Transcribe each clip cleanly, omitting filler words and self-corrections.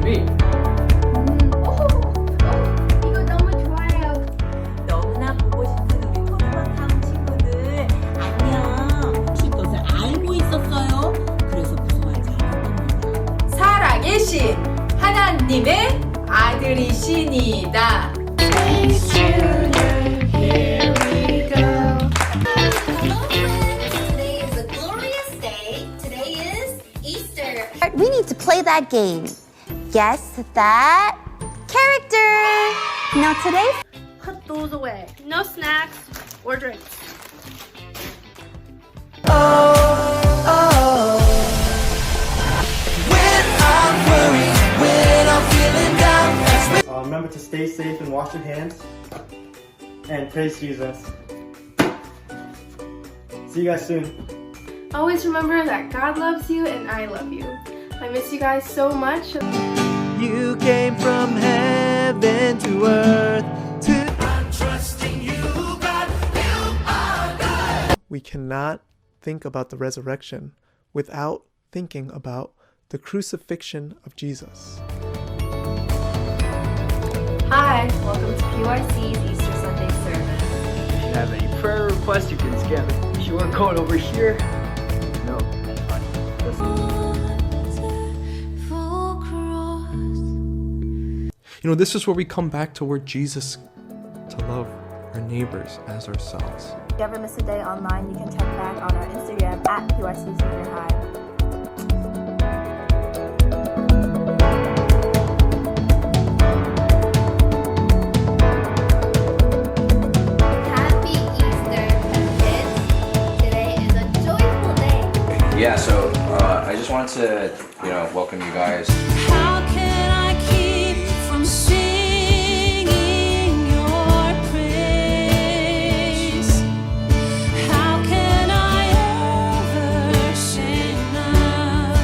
친구들이 이거 너무 좋아요. 너무나 보고 싶은 우리 토르버타운 친구들 안녕. 혹시 이것을 알고 있었어요? 그래서 구성하지 않았답니다. 살아계신 하나님의 아들이시니다. Today is a glorious day. Today is Easter. We need to play that game. Guess that character. Now today, Put those away. No snacks or drinks. Remember to stay safe and wash your hands. And praise Jesus. See you guys soon. Always remember that God loves you and I love you. I miss you guys so much. You came from heaven to earth to We cannot think about the resurrection without thinking about the crucifixion of Jesus. Hi, welcome to PYC's Easter Sunday service. if you have any prayer requests, you can scan the QR code over here. No, that's fine. You know, this is where we come back to where Jesus to love our neighbors as ourselves. if you ever miss a day online, you can check back on our Instagram at PYC Senior High. Happy Easter, kids. Today is a joyful day. Yeah, so I just wanted to, welcome you guys. How can I keep from singing your praise? How can I ever say enough?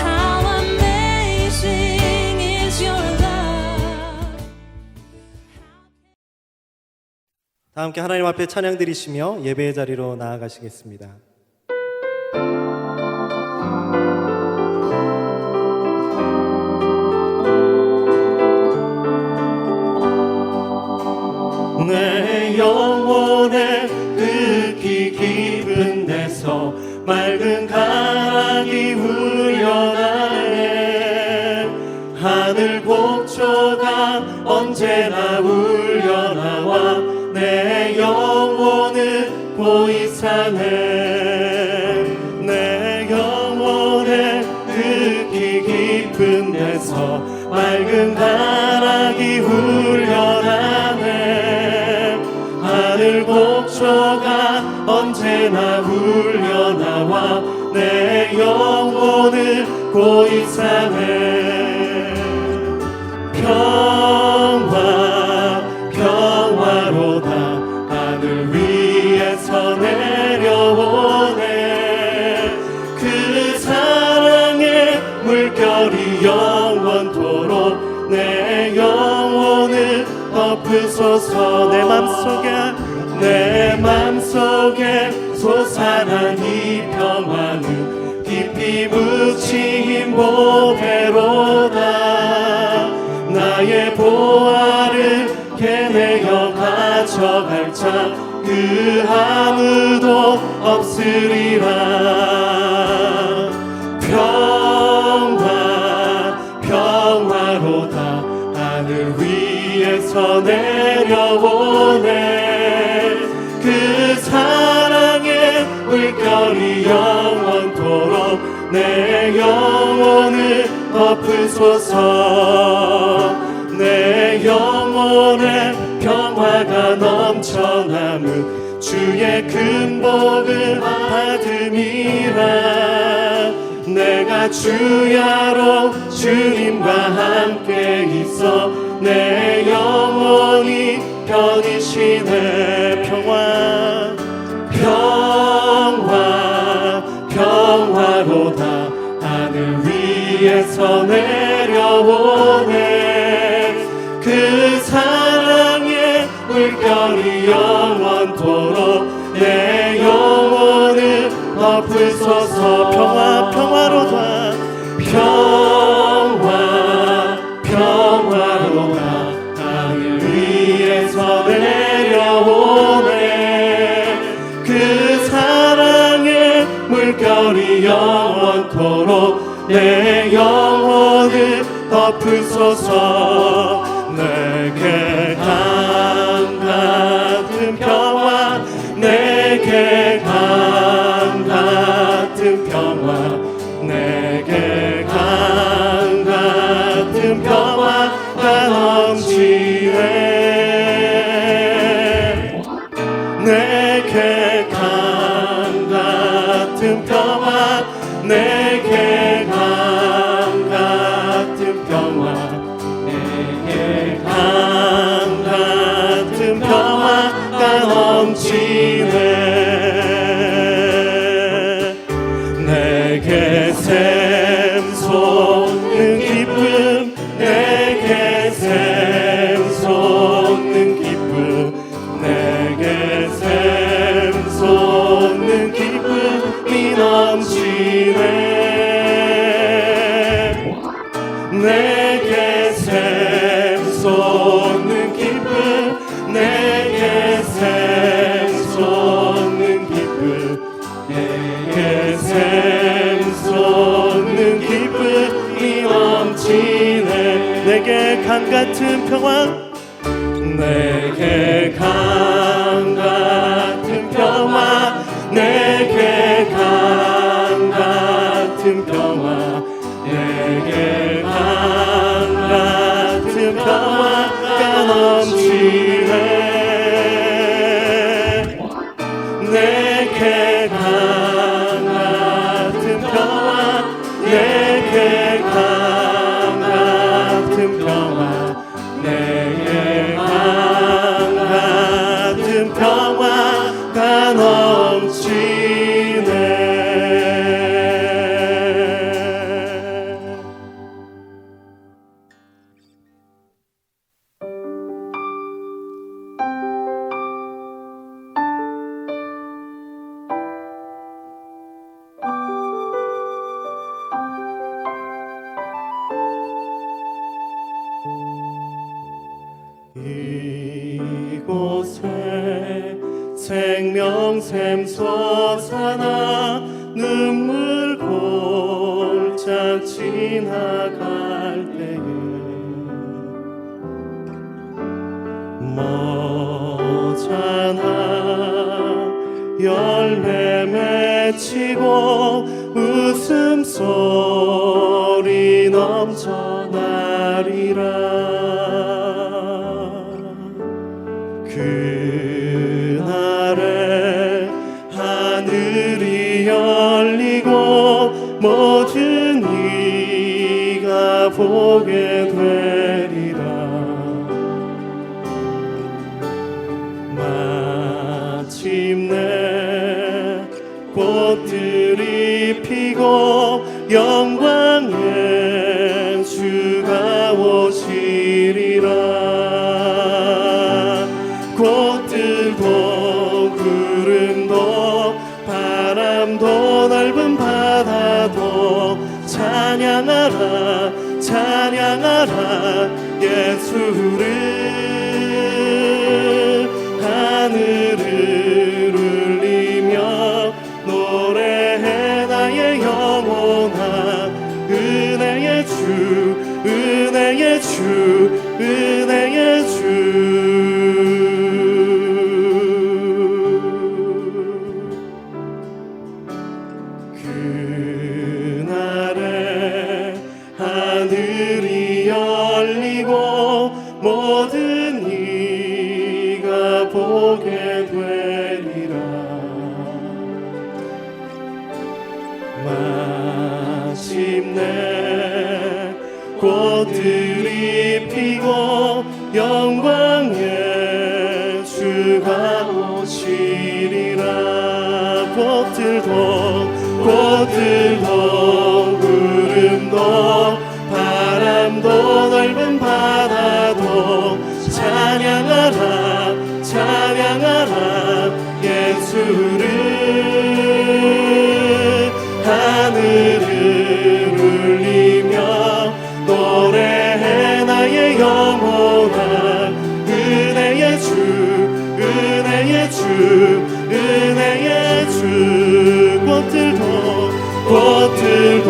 How amazing is your love? 다 함께 하나님 앞에 찬양 드리시며 예배의 자리로 나아가시겠습니다. 내 영혼에 흙이 깊은 데서 맑은 가락이 울려나네. 하늘 곡조가 언제나 울려나와 내 영혼은 고이 사네. 내 영혼에 흙이 깊은 데서 맑은 가락이 울려나네. 하늘 곡조가 언제나 울려나와 내 영혼은 고이 사네. 평화로다 하늘 위에서 내려오네. 그 사랑의 물결이 영원토록 내 영혼을 덮으소서. 내 맘속에 솟아난 이 평화는 깊이 묻힌 보배로다. 나의 보화를 캐내어 가져갈 자 그 아무도 없으리라. 평화로다 하늘 위에서 내려오네. 그 사랑의 물결이 영원토록 내 영혼을 덮으소서. 내 영혼에 평화가 넘쳐남은 주의 큰 복을 받음이라. 내가 주야로 주님과 함께 있어 내 영혼이 편이시네. 평화로다 하늘 위에서 내려오네. 그 사랑의 물결이 영원토록 내 영혼을 덮으소서. 평화로다 내 영혼을 덮으소서. 내게 강 같은 평화, 내게 강 같은 평화, 내게 강 같은 평화가 넘치네. 내게 강 같은 평화, 내게 강 같은 평화, 내게 강 같은 평화가 넘치네. 내게 샘솟는 기쁨, 내게 샘솟는 기쁨, 내게 샘솟는 기쁨이 넘치네. 내게 샘솟는 기쁨, 내게 샘솟는 기쁨, 내게 샘솟는 기쁨이 넘치네. 내게 강 같은 평화, 내게 강 같은 평화, 내게 강 같은 평화, 내게 강 같은 평화가 넘치네. 내게 강 같은 평화, 내게 강 같은 평화, 내게 강 같은 평화가 넘치네. 이곳에 생명샘 솟아나 눈물 골짝 지나갈 때에 머잖아 열매 맺히고 웃음소리 넘쳐나리라. 그날에 하늘이 열리고 모든 이가 보게 되리라. 마침내 꽃들이 피고 영광의 주가 오시리라. 꽃들도 구름도 바람도 넓은 바다도 찬양하라 찬양하라 예수를. 하늘을 울리며 노래해 나의 영혼아. 은혜의 주 은혜의 주 은혜의 주. 그날에 하늘이 열리고 모든 이가 보게 되리라. 마침내 꽃들이 피고 영광의 주가 오시리라. 꽃들도 구름도 바람도 넓은 바다도 찬양하라 찬양하라 예수를. 하늘을 울리며 노래해 나의 영혼아. 은혜의 주 은혜의 주 은혜의 주. 꽃들도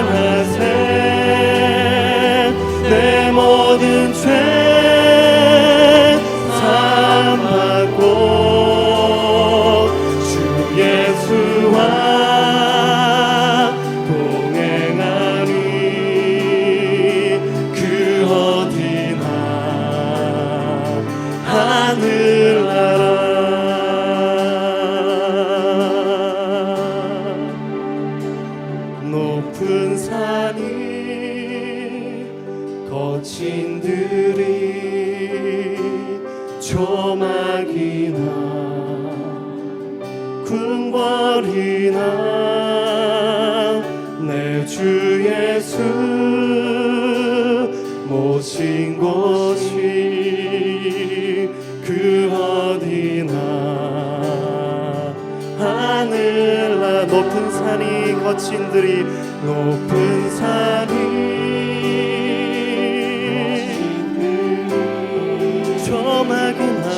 찬양하세 내 모든 죄 사함받고 주 예수와 동행하니 그 어디나 하늘나라 높은 산이 거친 들이 조막이나 궁궐이나 내 주 예수 모신 곳이 그 어디나 하늘나 높은 산이 거친 들이 높은 산이 조막이나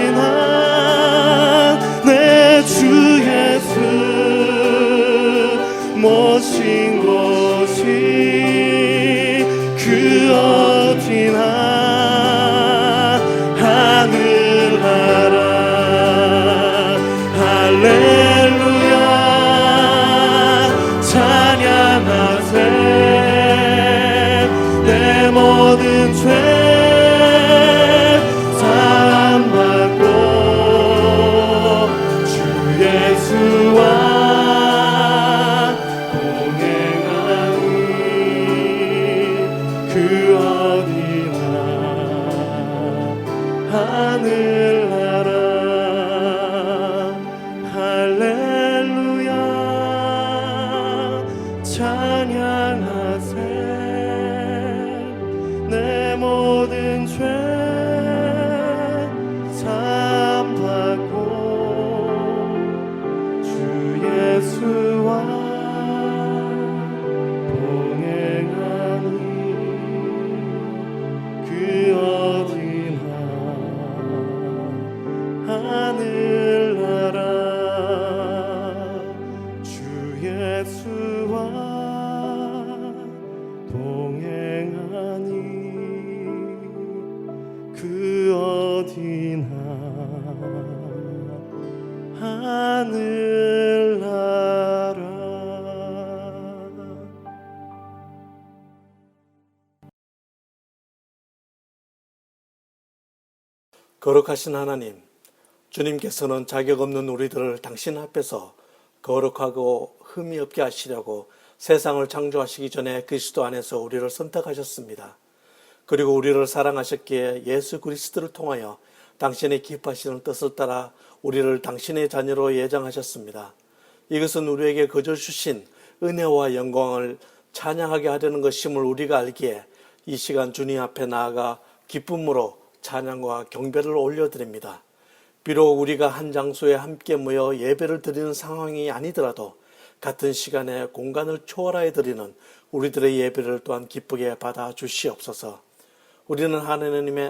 궁궐이나 내 주 예수 모신 곳이 그 어디나 하늘나라 할렐루야 찬양하세 내 모든 죄 사함받고 주 예수와 동행하니 그 어디나 하늘나라 할렐루야 찬양하세 내 모든 죄 사함받고 주 예수와 동행하니 그 어디나 하늘나라 주 예수와 동행하니 그 어디나 하늘나라 거룩하신 하나님, 주님께서는 자격 없는 우리들을 당신 앞에서 거룩하고 흠이 없게 하시려고 세상을 창조하시기 전에 그리스도 안에서 우리를 선택하셨습니다. 그리고 우리를 사랑하셨기에 예수 그리스도를 통하여 당신의 기뻐하시는 뜻을 따라 우리를 당신의 자녀로 예정하셨습니다. 이것은 우리에게 거저 주신 은혜와 영광을 찬양하게 하려는 것임을 우리가 알기에 이 시간 주님 앞에 나아가 기쁨으로 찬양과 경배를 올려드립니다. 비록 우리가 한 장소에 함께 모여 예배를 드리는 상황이 아니더라도 같은 시간에 공간을 초월하여 드리는 우리들의 예배를 또한 기쁘게 받아 주시옵소서. 우리는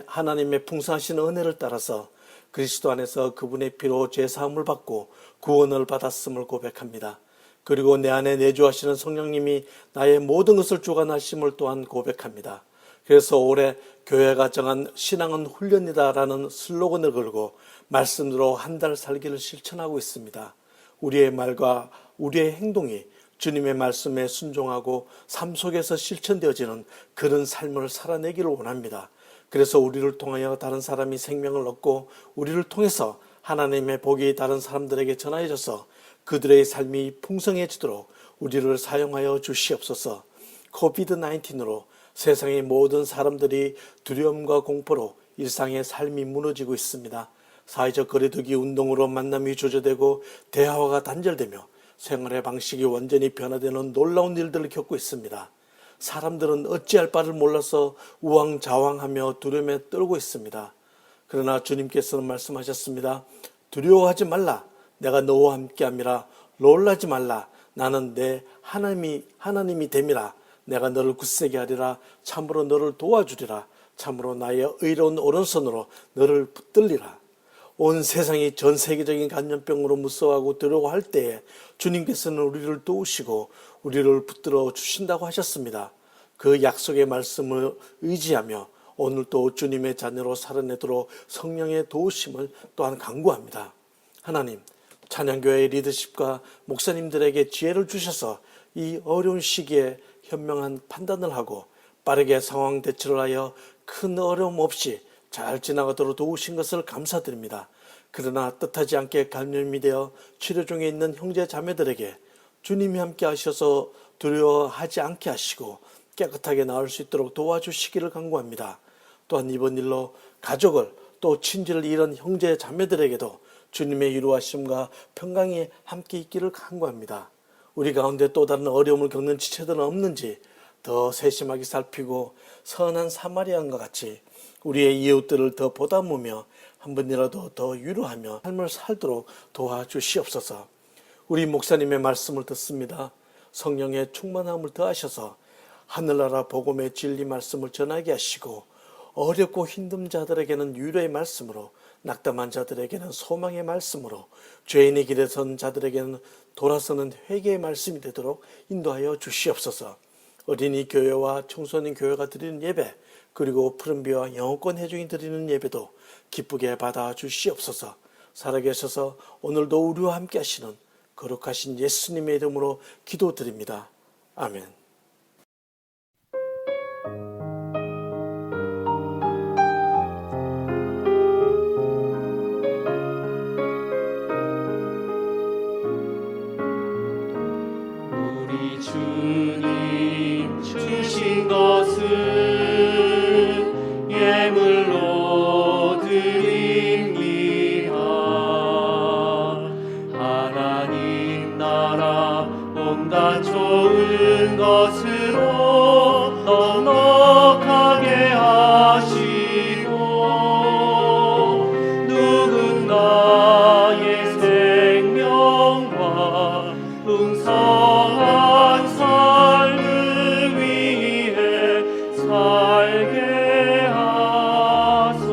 하나님의 풍성하신 은혜를 따라서 그리스도 안에서 그분의 피로 죄사함을 받고 구원을 받았음을 고백합니다. 그리고 내 안에 내주하시는 성령님이 나의 모든 것을 주관하심을 또한 고백합니다. 그래서 올해 교회가 정한 신앙은 훈련이다라는 슬로건을 걸고 말씀으로 한 달 살기를 실천하고 있습니다. 우리의 말과 우리의 행동이 주님의 말씀에 순종하고 삶 속에서 실천되어지는 그런 삶을 살아내기를 원합니다. 그래서 우리를 통하여 다른 사람이 생명을 얻고 우리를 통해서 하나님의 복이 다른 사람들에게 전하여져서 그들의 삶이 풍성해지도록 우리를 사용하여 주시옵소서. 코비드-19으로 세상의 모든 사람들이 두려움과 공포로 일상의 삶이 무너지고 있습니다. 사회적 거리두기 운동으로 만남이 조절되고 대화가 단절되며 생활의 방식이 완전히 변화되는 놀라운 일들을 겪고 있습니다. 사람들은 어찌할 바를 몰라서 우왕좌왕하며 두려움에 떨고 있습니다. 그러나 주님께서는 말씀하셨습니다. 두려워하지 말라. 내가 너와 함께함이라. 놀라지 말라. 나는 내 하나님이 됨이라. 내가 너를 굳세게 하리라. 참으로 너를 도와주리라. 참으로 나의 의로운 오른손으로 너를 붙들리라. 온 세상이 전 세계적인 감염병으로 무서워하고 두려워할 때에 주님께서는 우리를 도우시고 우리를 붙들어 주신다고 하셨습니다. 그 약속의 말씀을 의지하며 오늘도 주님의 자녀로 살아내도록 성령의 도우심을 또한 간구합니다. 하나님, 찬양교회의 리더십과 목사님들에게 지혜를 주셔서 이 어려운 시기에 현명한 판단을 하고 빠르게 상황 대처를 하여 큰 어려움 없이 잘 지나가도록 도우신 것을 감사드립니다. 그러나 뜻하지 않게 감염이 되어 치료 중에 있는 형제 자매들에게 주님이 함께 하셔서 두려워하지 않게 하시고 깨끗하게 나을 수 있도록 도와주시기를 간구합니다. 또한 이번 일로 가족을 또 친지를 잃은 형제 자매들에게도 주님의 위로하심과 평강이 함께 있기를 간구합니다. 우리 가운데 또 다른 어려움을 겪는 지체들은 없는지 더 세심하게 살피고 선한 사마리아인과 같이 우리의 이웃들을 더 보다보며 한 번이라도 더 위로하며 삶을 살도록 도와주시옵소서. 우리 목사님의 말씀을 듣습니다. 성령의 충만함을 더하셔서 하늘나라 복음의 진리 말씀을 전하게 하시고 어렵고 힘든 자들에게는 위로의 말씀으로, 낙담한 자들에게는 소망의 말씀으로, 죄인의 길에 선 자들에게는 돌아서는 회개의 말씀이 되도록 인도하여 주시옵소서. 어린이 교회와 청소년 교회가 드리는 예배, 그리고 푸른비와 영어권 회중이 드리는 예배도 기쁘게 받아 주시옵소서. 살아계셔서 오늘도 우리와 함께 하시는 거룩하신 예수님의 이름으로 기도드립니다. 아멘. 우리 주님 주신 것을 예물로 드립니다. 하나님 나라 온갖 좋은 것으로 넉넉하게 하시고 누군가의 생명과 풍성한 삶을 위해 살게 하소서.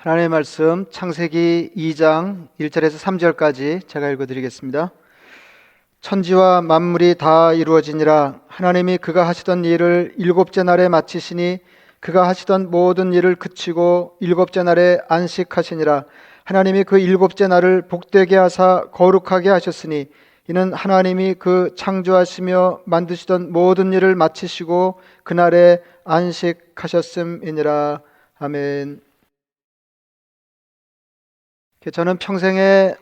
하나님의 말씀 창세기 2장 1절에서 3절까지 제가 읽어드리겠습니다. 천지와 만물이 다 이루어지니라. 하나님이 그가 하시던 일을 일곱째 날에 마치시니 그가 하시던 모든 일을 그치고 일곱째 날에 안식하시니라. 하나님이 그 일곱째 날을 복되게 하사 거룩하게 하셨으니 이는 하나님이 그 창조하시며 만드시던 모든 일을 마치시고 그날에 안식하셨음이니라. 아멘. 저는 평생에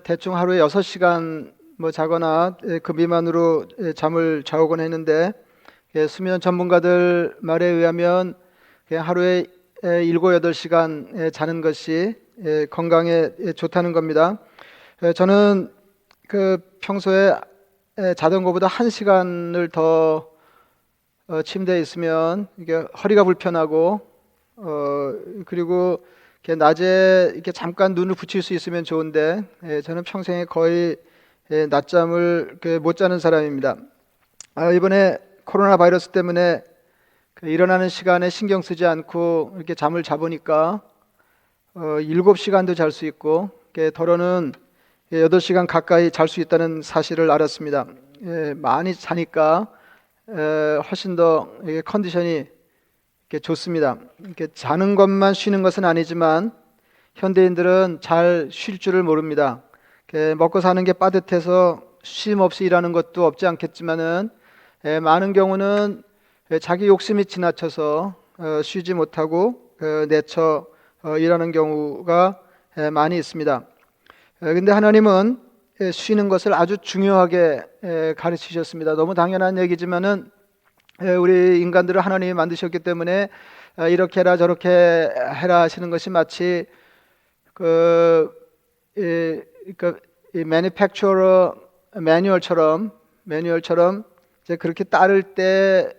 대충 하루에 6시간 자거나 그 미만으로 잠을 자오곤 했는데, 수면 전문가들 말에 의하면 하루에 7, 8시간 자는 것이 건강에 좋다는 겁니다. 저는 평소에 자던 것보다 1시간을 더 침대에 있으면 이게 허리가 불편하고, 그리고 낮에 이렇게 잠깐 눈을 붙일 수 있으면 좋은데, 저는 평생에 거의 낮잠을 못 자는 사람입니다. 이번에 코로나 바이러스 때문에 일어나는 시간에 신경 쓰지 않고 이렇게 잠을 자보니까 7시간도 잘 수 있고, 더러는 8시간 가까이 잘 수 있다는 사실을 알았습니다. 많이 자니까 훨씬 더 컨디션이 좋습니다. 자는 것만 쉬는 것은 아니지만 현대인들은 잘 쉴 줄을 모릅니다. 먹고 사는 게 빠듯해서 쉼 없이 일하는 것도 없지 않겠지만은 많은 경우는 자기 욕심이 지나쳐서 쉬지 못하고 내쳐 일하는 경우가 많이 있습니다. 근데 하나님은 쉬는 것을 아주 중요하게 가르치셨습니다. 너무 당연한 얘기지만은 우리 인간들을 하나님이 만드셨기 때문에 이렇게 해라 저렇게 해라 하시는 것이 마치 이 매니팩처러 매뉴얼처럼 이제 그렇게 따를 때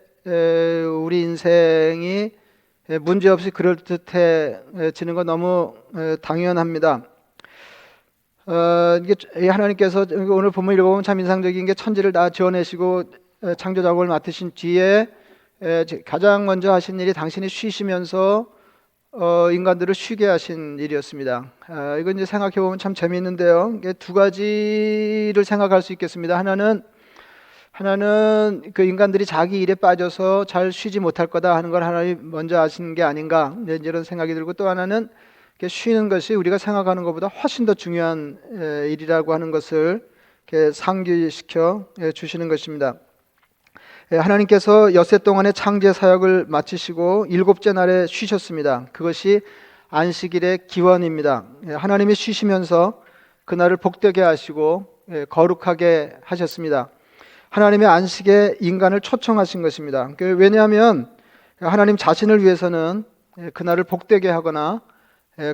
우리 인생이 문제없이 그럴듯해지는 건 너무 당연합니다. 이게 하나님께서 오늘 본문 읽어보면 참 인상적인 게 천지를 다 지어내시고 창조 작업을 맡으신 뒤에 가장 먼저 하신 일이 당신이 쉬시면서 인간들을 쉬게 하신 일이었습니다. 이건 이제 생각해 보면 참 재미있는데요. 이게 두 가지를 생각할 수 있겠습니다. 하나는 그 인간들이 자기 일에 빠져서 잘 쉬지 못할 거다 하는 걸 하나님 먼저 아시는 게 아닌가, 이런 생각이 들고, 또 하나는 쉬는 것이 우리가 생각하는 것보다 훨씬 더 중요한 일이라고 하는 것을 상기시켜 주시는 것입니다. 하나님께서 엿새 동안의 창제 사역을 마치시고 일곱째 날에 쉬셨습니다. 그것이 안식일의 기원입니다. 하나님이 쉬시면서 그날을 복되게 하시고 거룩하게 하셨습니다. 하나님의 안식에 인간을 초청하신 것입니다. 왜냐하면 하나님 자신을 위해서는 그날을 복되게 하거나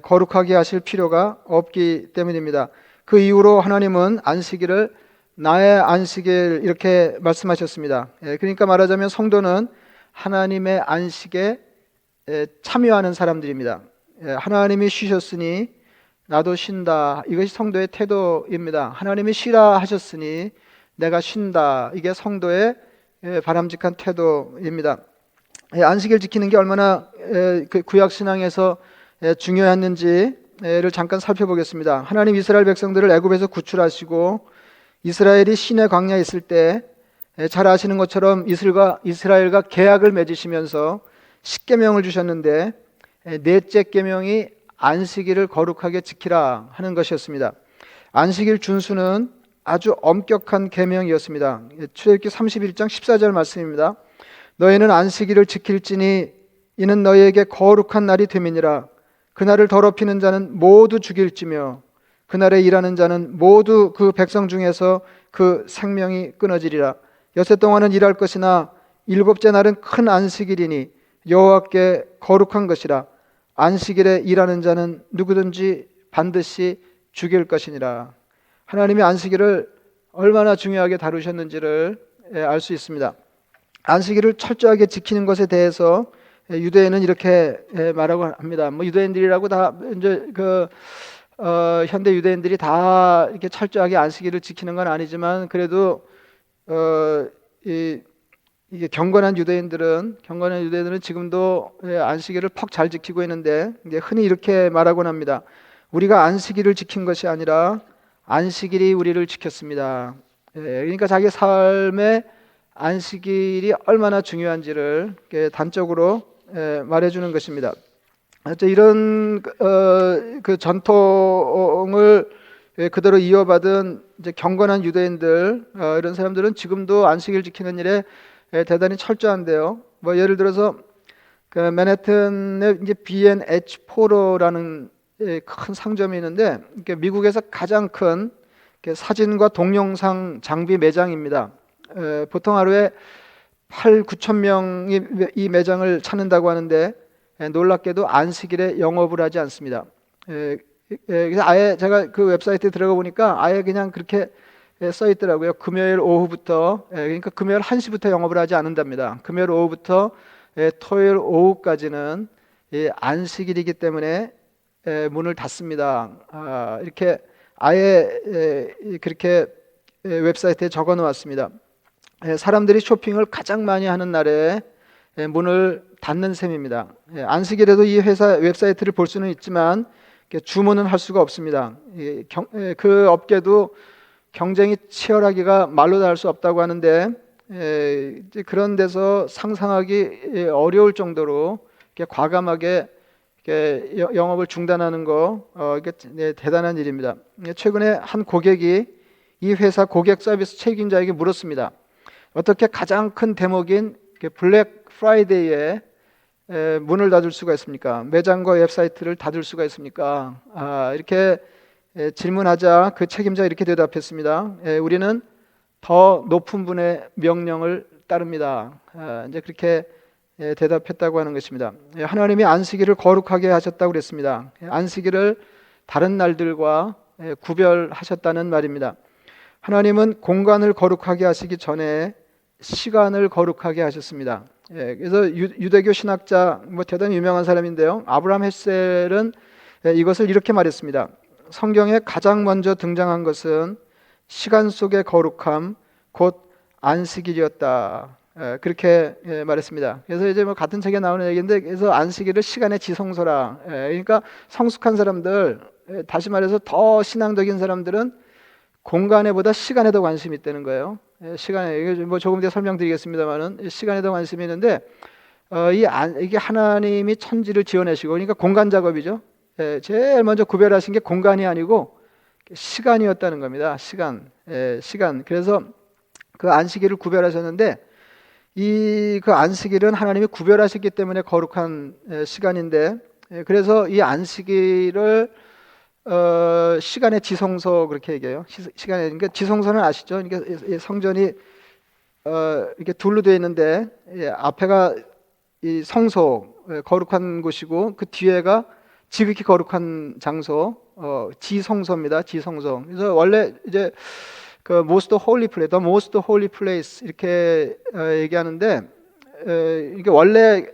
거룩하게 하실 필요가 없기 때문입니다. 그 이후로 하나님은 안식일을 나의 안식일 이렇게 말씀하셨습니다. 그러니까 말하자면 성도는 하나님의 안식에 참여하는 사람들입니다. 하나님이 쉬셨으니 나도 쉰다. 이것이 성도의 태도입니다. 하나님이 쉬라 하셨으니 내가 쉰다. 이게 성도의 바람직한 태도입니다. 안식일 지키는 게 얼마나 구약신앙에서 중요했는지를 잠깐 살펴보겠습니다. 하나님 이스라엘 백성들을 애굽에서 구출하시고 이스라엘이 시내 광야에 있을 때 잘 아시는 것처럼 이스라엘과 계약을 맺으시면서 10계명을 주셨는데 넷째 계명이 안식일을 거룩하게 지키라 하는 것이었습니다. 안식일 준수는 아주 엄격한 계명이었습니다. 출애굽기 31장 14절 말씀입니다. 너희는 안식일을 지킬지니 이는 너희에게 거룩한 날이 됨이니라. 그날을 더럽히는 자는 모두 죽일지며 그날에 일하는 자는 모두 그 백성 중에서 그 생명이 끊어지리라. 엿새 동안은 일할 것이나 일곱째 날은 큰 안식일이니 여호와께 거룩한 것이라. 안식일에 일하는 자는 누구든지 반드시 죽일 것이니라. 하나님이 안식일을 얼마나 중요하게 다루셨는지를 알 수 있습니다. 안식일을 철저하게 지키는 것에 대해서 유대인은 이렇게 말하고 합니다. 유대인들이라고 다 이제 현대 유대인들이 다 이렇게 철저하게 안식일을 지키는 건 아니지만 그래도 이 이게 경건한 유대인들은 지금도 안식일을 퍽 잘 지키고 있는데 이제 흔히 이렇게 말하곤 합니다. 우리가 안식일을 지킨 것이 아니라 안식일이 우리를 지켰습니다. 그러니까 자기 삶에 안식일이 얼마나 중요한지를 단적으로 말해주는 것입니다. 이런 그 전통을 그대로 이어받은 이제 경건한 유대인들, 이런 사람들은 지금도 안식일 지키는 일에 대단히 철저한데요. 뭐 예를 들어서 그 맨해튼에 이제 B&H 포로라는 큰 상점이 있는데 미국에서 가장 큰 사진과 동영상 장비 매장입니다. 보통 하루에 8,000~9,000 명이 이 매장을 찾는다고 하는데 놀랍게도 안식일에 영업을 하지 않습니다. 그래서 아예 제가 그 웹사이트에 들어가 보니까 아예 그냥 그렇게 써 있더라고요. 금요일 오후부터, 그러니까 금요일 1시부터 영업을 하지 않는답니다. 금요일 오후부터 토요일 오후까지는 안식일이기 때문에 문을 닫습니다. 이렇게 아예 그렇게 웹사이트에 적어 놓았습니다. 사람들이 쇼핑을 가장 많이 하는 날에 문을 닫는 셈입니다. 안식일에도 이 회사 웹사이트를 볼 수는 있지만 주문은 할 수가 없습니다. 그 업계도 경쟁이 치열하기가 말로 다 할 수 없다고 하는데 그런 데서 상상하기 어려울 정도로 과감하게 영업을 중단하는 거 이게 대단한 일입니다. 최근에 한 고객이 이 회사 고객 서비스 책임자에게 물었습니다. 어떻게 가장 큰 대목인 블랙 프라이데이에 문을 닫을 수가 있습니까? 매장과 웹사이트를 닫을 수가 있습니까? 이렇게 질문하자 그 책임자가 이렇게 대답했습니다. 우리는 더 높은 분의 명령을 따릅니다. 이제 그렇게 대답했다고 하는 것입니다. 하나님이 안식일을 거룩하게 하셨다고 그랬습니다. 안식일을 다른 날들과 구별하셨다는 말입니다. 하나님은 공간을 거룩하게 하시기 전에 시간을 거룩하게 하셨습니다. 그래서 유대교 신학자 대단히 유명한 사람인데요. 아브라함 헬셀은 이것을 이렇게 말했습니다. 성경에 가장 먼저 등장한 것은 시간 속의 거룩함, 곧 안식일이었다. 그렇게 말했습니다. 그래서 이제 같은 책에 나오는 얘기인데, 그래서 안식일을 시간의 지성소라. 그러니까 성숙한 사람들, 다시 말해서 더 신앙적인 사람들은 공간에 보다 시간에 더 관심이 있다는 거예요. 시간에 조금 뒤에 설명드리겠습니다만은 시간에 더 관심이 있는데 이게 하나님이 천지를 지어내시고, 그러니까 공간 작업이죠. 제일 먼저 구별하신 게 공간이 아니고 시간이었다는 겁니다. 시간. 그래서 그 안식일을 구별하셨는데 그 안식일은 하나님이 구별하셨기 때문에 거룩한 시간인데, 그래서 이 안식일을 시간의 지성소 그렇게 얘기해요. 시간의, 그러니까 지성소는 아시죠? 그러니까 성전이 이렇게 둘로 되어 있는데 앞에가 이 성소, 거룩한 곳이고 그 뒤에가 지극히 거룩한 장소, 지성소입니다. 지성소. 그래서 원래 이제 그 most holy place, the most holy place 이렇게 얘기하는데 이게 원래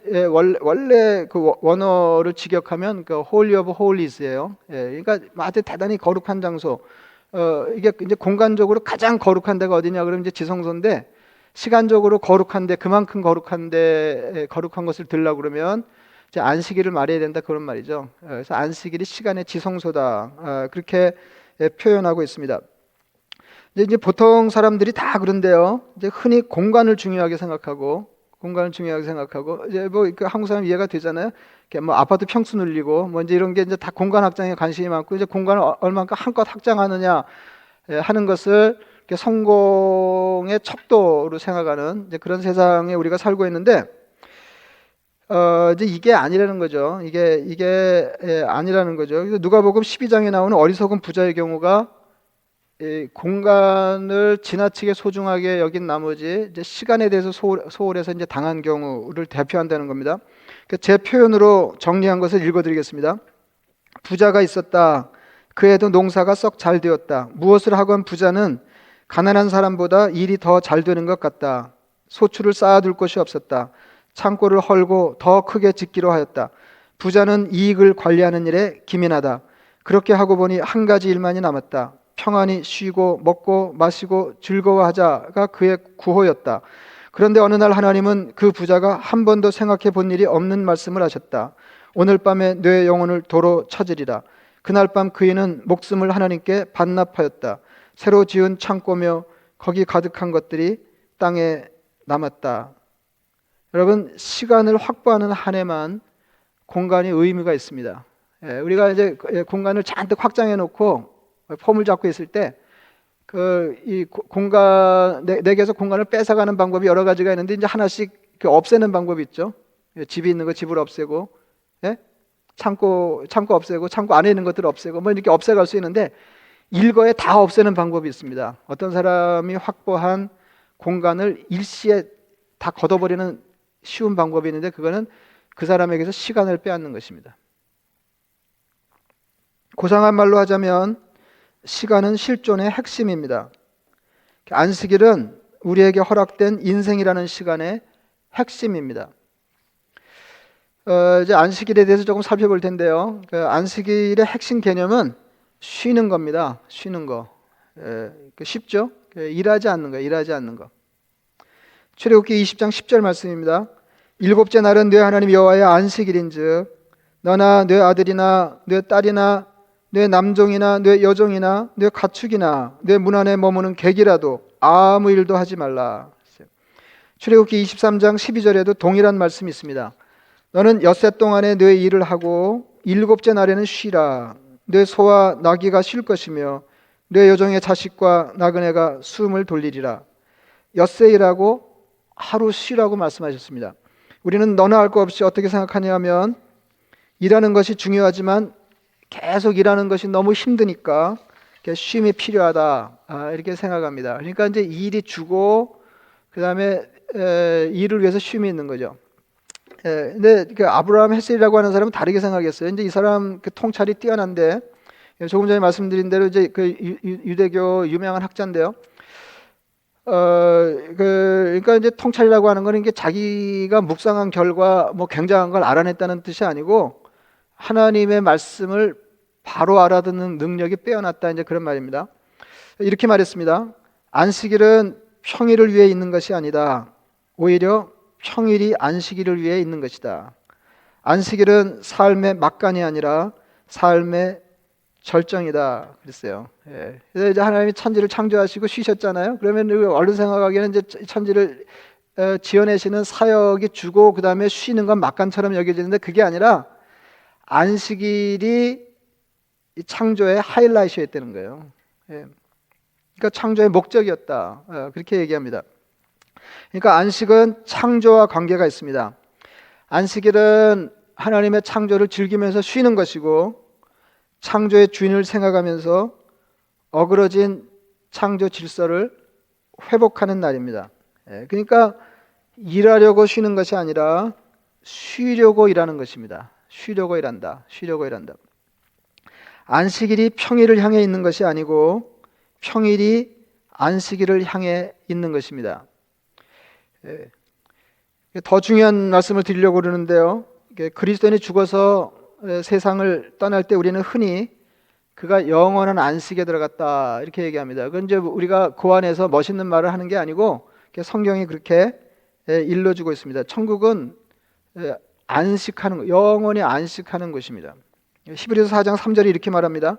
그 원어를 직역하면 그 holy of holies예요. 그러니까 아주 대단히 거룩한 장소. 이게 이제 공간적으로 가장 거룩한 데가 어디냐 그러면 이제 지성소인데, 시간적으로 거룩한데 그만큼 거룩한데 거룩한 것을 들으려고 그러면 이제 안식일을 말해야 된다 그런 말이죠. 그래서 안식일이 시간의 지성소다. 그렇게 표현하고 있습니다. 이제 보통 사람들이 다 그런데요. 이제 흔히 공간을 중요하게 생각하고 이제 그 한국 사람 이해가 되잖아요. 뭐 아파트 평수 늘리고 뭐 이제 이런 게 이제 다 공간 확장에 관심이 많고, 이제 공간을 얼마큼 한껏 확장하느냐 하는 것을 성공의 척도로 생각하는 이제 그런 세상에 우리가 살고 있는데, 이제 이게 아니라는 거죠. 이게 아니라는 거죠. 그래서 누가복음 12장에 나오는 어리석은 부자의 경우가 공간을 지나치게 소중하게 여긴 나머지 이제 시간에 대해서 소홀해서 이제 당한 경우를 대표한다는 겁니다. 제 표현으로 정리한 것을 읽어드리겠습니다. 부자가 있었다. 그에도 농사가 썩 잘 되었다. 무엇을 하건 부자는 가난한 사람보다 일이 더 잘 되는 것 같다. 소출을 쌓아둘 곳이 없었다. 창고를 헐고 더 크게 짓기로 하였다. 부자는 이익을 관리하는 일에 기민하다. 그렇게 하고 보니 한 가지 일만이 남았다. 평안히 쉬고 먹고 마시고 즐거워하자가 그의 구호였다. 그런데 어느 날 하나님은 그 부자가 한 번도 생각해 본 일이 없는 말씀을 하셨다. 오늘 밤에 내 영혼을 도로 찾으리라. 그날 밤 그이는 목숨을 하나님께 반납하였다. 새로 지은 창고며 거기 가득한 것들이 땅에 남았다. 여러분, 시간을 확보하는 한 해만 공간이 의미가 있습니다. 우리가 이제 공간을 잔뜩 확장해 놓고 폼을 잡고 있을 때 이 공간 내게서 공간을 뺏어가는 방법이 여러 가지가 있는데 이제 하나씩 없애는 방법이 있죠. 집이 있는 거 집을 없애고, 창고 없애고, 창고 안에 있는 것들을 없애고, 뭐 이렇게 없애갈 수 있는데 일거에 다 없애는 방법이 있습니다. 어떤 사람이 확보한 공간을 일시에 다 걷어버리는 쉬운 방법이 있는데 그거는 그 사람에게서 시간을 빼앗는 것입니다. 고상한 말로 하자면 시간은 실존의 핵심입니다. 안식일은 우리에게 허락된 인생이라는 시간의 핵심입니다. 이제 안식일에 대해서 조금 살펴볼 텐데요. 안식일의 핵심 개념은 쉬는 겁니다. 쉬는 거. 쉽죠? 일하지 않는 거, 일하지 않는 거. 출애굽기 20장 10절 말씀입니다. 일곱째 날은 네 하나님 여호와의 안식일인즉 너나 네 아들이나 네 딸이나 네 남종이나 네 여종이나 네 가축이나 네 문 안에 머무는 객이라도 아무 일도 하지 말라. 출애굽기 23장 12절에도 동일한 말씀이 있습니다. 너는 엿새 동안에 네 일을 하고 일곱째 날에는 쉬라. 네 소와 나귀가 쉴 것이며 네 여종의 자식과 나그네가 숨을 돌리리라. 엿새 일하고 하루 쉬라고 말씀하셨습니다. 우리는 너나 할 거 없이 어떻게 생각하냐면 일하는 것이 중요하지만 계속 일하는 것이 너무 힘드니까 쉼이 필요하다, 이렇게 생각합니다. 그러니까 이제 일이 주고 그 다음에 일을 위해서 쉼이 있는 거죠. 근데 아브라함 헬셀이라고 하는 사람은 다르게 생각했어요. 이제 이 사람 통찰이 뛰어난데 조금 전에 말씀드린 대로 이제 유대교 유명한 학자인데요. 그러니까 이제 통찰이라고 하는 거는 이게 자기가 묵상한 결과 뭐 굉장한 걸 알아냈다는 뜻이 아니고 하나님의 말씀을 바로 알아듣는 능력이 빼어났다, 이제 그런 말입니다. 이렇게 말했습니다. 안식일은 평일을 위해 있는 것이 아니다. 오히려 평일이 안식일을 위해 있는 것이다. 안식일은 삶의 막간이 아니라 삶의 절정이다 그랬어요. 그래서 이제 하나님이 천지를 창조하시고 쉬셨잖아요. 그러면 얼른 생각하기에는 이제 천지를 지어내시는 사역이 주고 그 다음에 쉬는 건 막간처럼 여겨지는데 그게 아니라 안식일이 창조의 하이라이트였다는 거예요. 그러니까 창조의 목적이었다, 그렇게 얘기합니다. 그러니까 안식은 창조와 관계가 있습니다. 안식일은 하나님의 창조를 즐기면서 쉬는 것이고 창조의 주인을 생각하면서 어그러진 창조 질서를 회복하는 날입니다. 그러니까 일하려고 쉬는 것이 아니라 쉬려고 일하는 것입니다. 쉬려고 일한다. 쉬려고 일한다. 안식일이 평일을 향해 있는 것이 아니고 평일이 안식일을 향해 있는 것입니다. 더 중요한 말씀을 드리려고 그러는데요. 그리스도인이 죽어서 세상을 떠날 때 우리는 흔히 그가 영원한 안식에 들어갔다, 이렇게 얘기합니다. 그건 이제 우리가 고안해서 멋있는 말을 하는 게 아니고 성경이 그렇게 일러주고 있습니다. 천국은 안식하는 것, 영원히 안식하는 것입니다. 히브리서 4장 3절이 이렇게 말합니다.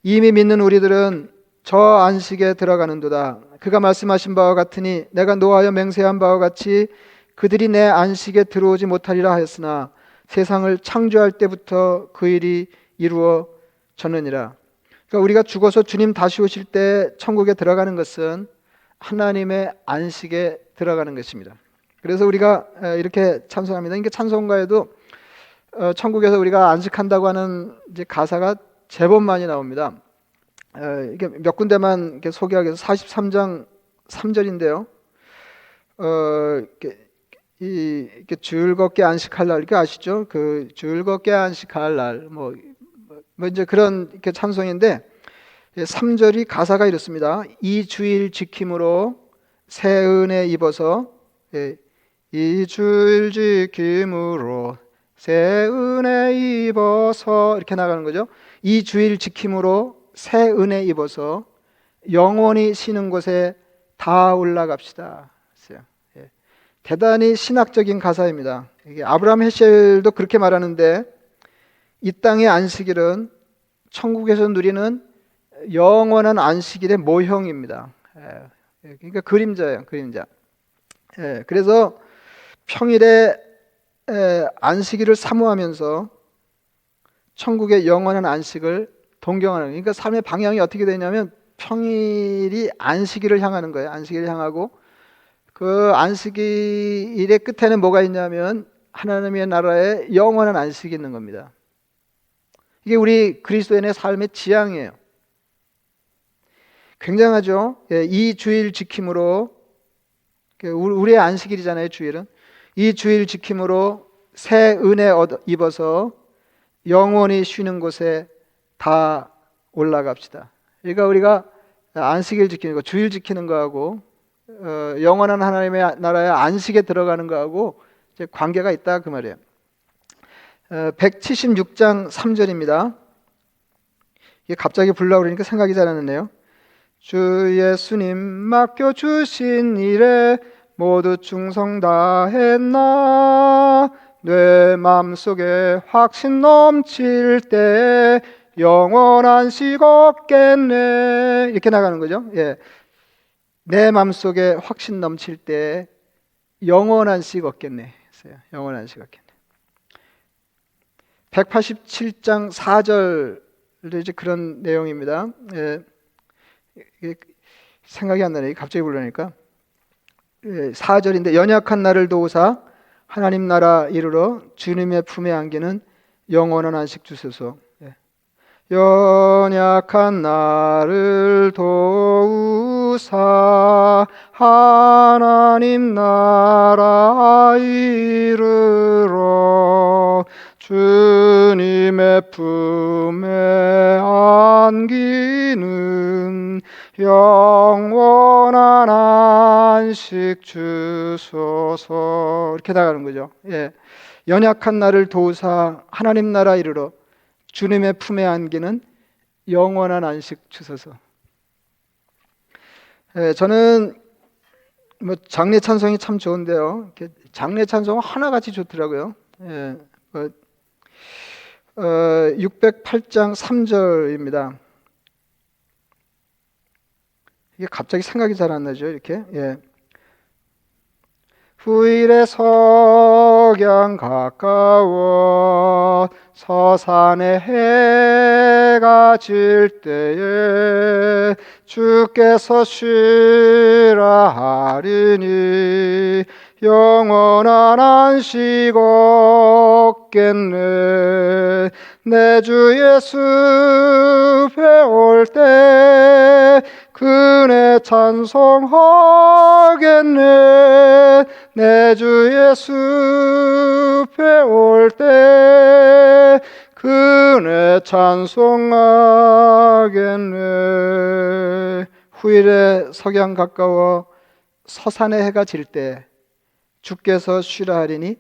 이미 믿는 우리들은 저 안식에 들어가는도다. 그가 말씀하신 바와 같으니 내가 노하여 맹세한 바와 같이 그들이 내 안식에 들어오지 못하리라 하였으나 세상을 창조할 때부터 그 일이 이루어졌느니라. 그러니까 우리가 죽어서 주님 다시 오실 때 천국에 들어가는 것은 하나님의 안식에 들어가는 것입니다. 그래서 우리가 이렇게 찬송합니다. 그러니까 찬송가에도 천국에서 우리가 안식한다고 하는 이제 가사가 제법 많이 나옵니다. 이게 몇 군데만 이렇게 소개하기 위해서 43장 3절인데요. 이렇게 즐겁게 안식할 날, 이렇게 아시죠? 그 즐겁게 안식할 날, 뭐 이제 그런 이렇게 찬송인데 3절이 가사가 이렇습니다. 이 주일 지킴으로 새 은혜 입어서, 이 주일 지킴으로 새 은혜 입어서, 이렇게 나가는 거죠. 이 주일 지킴으로 새 은혜 입어서 영원히 쉬는 곳에 다 올라갑시다. 대단히 신학적인 가사입니다. 이게 아브라함 헤셸도 그렇게 말하는데 이 땅의 안식일은 천국에서 누리는 영원한 안식일의 모형입니다. 그러니까 그림자예요, 그림자. 그래서 평일에 안식일을 사모하면서 천국의 영원한 안식을 동경하는, 그러니까 삶의 방향이 어떻게 되냐면 평일이 안식일을 향하는 거예요. 안식일을 향하고 그 안식일의 끝에는 뭐가 있냐면 하나님의 나라에 영원한 안식이 있는 겁니다. 이게 우리 그리스도인의 삶의 지향이에요. 굉장하죠. 이 주일 지킴으로, 우리의 안식일이잖아요, 주일은. 이 주일 지킴으로 새 은혜 입어서 영원히 쉬는 곳에 다 올라갑시다. 그러니까 우리가 안식일 지키는 거, 주일 지키는 거하고 영원한 하나님의 나라의 안식에 들어가는 거하고 이제 관계가 있다 그 말이에요. 176장 3절입니다. 이게 갑자기 부르려고 그러니까 생각이 잘 안 나네요. 주 예수님 맡겨주신 일에 모두 충성 다했나 내 마음속에 확신 넘칠 때 영원한 안식 없겠네. 이렇게 나가는 거죠. 내 마음속에 확신 넘칠 때 영원한 안식 없겠네. 영원한 안식 없겠네. 187장 4절도 이제 그런 내용입니다. 이게 생각이 안 나네. 갑자기 부르니까. 4절인데 연약한 나를 도우사 하나님 나라 이르러 주님의 품에 안기는 영원한 안식 주소서. 연약한 나를 도우사 하나님 나라 이르러 주님의 품에 안기는 영원한 안식 주소서. 이렇게 나가는 거죠. 연약한 나를 도우사 하나님 나라 이르러 주님의 품에 안기는 영원한 안식 주소서. 저는 뭐 장례 찬송이 참 좋은데요. 장례 찬송 하나같이 좋더라고요. 608장 3절입니다. 이게 갑자기 생각이 잘 안 나죠. 이렇게. 후일의 석양 가까워 서산에 해가 질 때에 주께서 쉬라 하리니 영원한 안식 없겠네. 내 주 예수 배울 때 그네 찬송하겠네. 내 주 예수 배울 때 그네 찬송하겠네. 후일에 석양 가까워 서산에 해가 질 때 주께서 쉬라 하리니